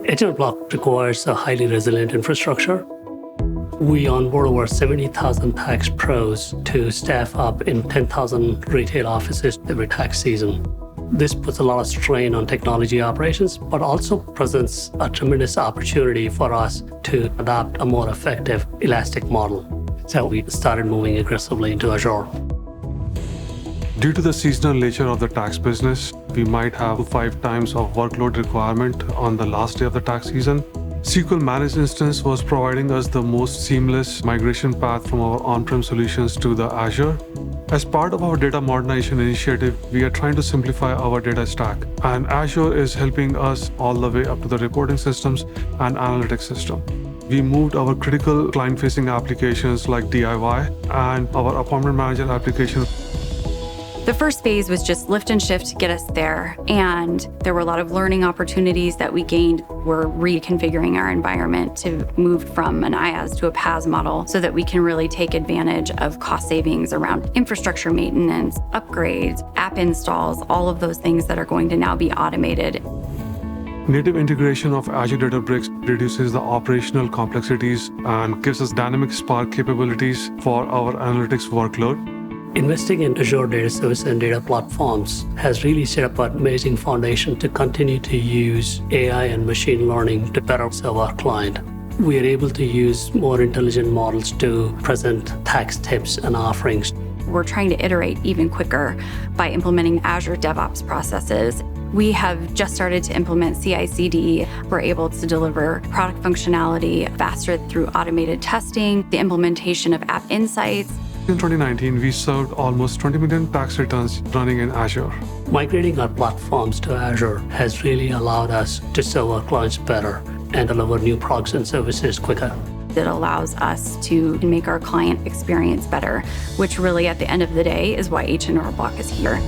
H&R Block requires a highly resilient infrastructure. We onboard over 70,000 tax pros to staff up in 10,000 retail offices every tax season. This puts a lot of strain on technology operations, but also presents a tremendous opportunity for us to adopt a more effective elastic model. So we started moving aggressively into Azure. Due to the seasonal nature of the tax business, we might have 5 times of workload requirement on the last day of the tax season. SQL Managed Instance was providing us the most seamless migration path from our on-prem solutions to the Azure. As part of our data modernization initiative, we are trying to simplify our data stack, and Azure is helping us all the way up to the reporting systems and analytics system. We moved our critical client-facing applications like DIY and our appointment manager application. The first phase was just lift and shift to get us there, and there were a lot of learning opportunities that we gained. We're reconfiguring our environment to move from an IaaS to a PaaS model so that we can really take advantage of cost savings around infrastructure maintenance, upgrades, app installs, all of those things that are going to now be automated. Native integration of Azure Databricks reduces the operational complexities and gives us dynamic Spark capabilities for our analytics workload. Investing in Azure Data Service and data platforms has really set up an amazing foundation to continue to use AI and machine learning to better serve our client. We are able to use more intelligent models to present tax tips and offerings. We're trying to iterate even quicker by implementing Azure DevOps processes. We have just started to implement CI/CD. We're able to deliver product functionality faster through automated testing, the implementation of app insights. In 2019, we served almost 20 million tax returns running in Azure. Migrating our platforms to Azure has really allowed us to serve our clients better and deliver new products and services quicker. It allows us to make our client experience better, which really at the end of the day is why H&R Block is here.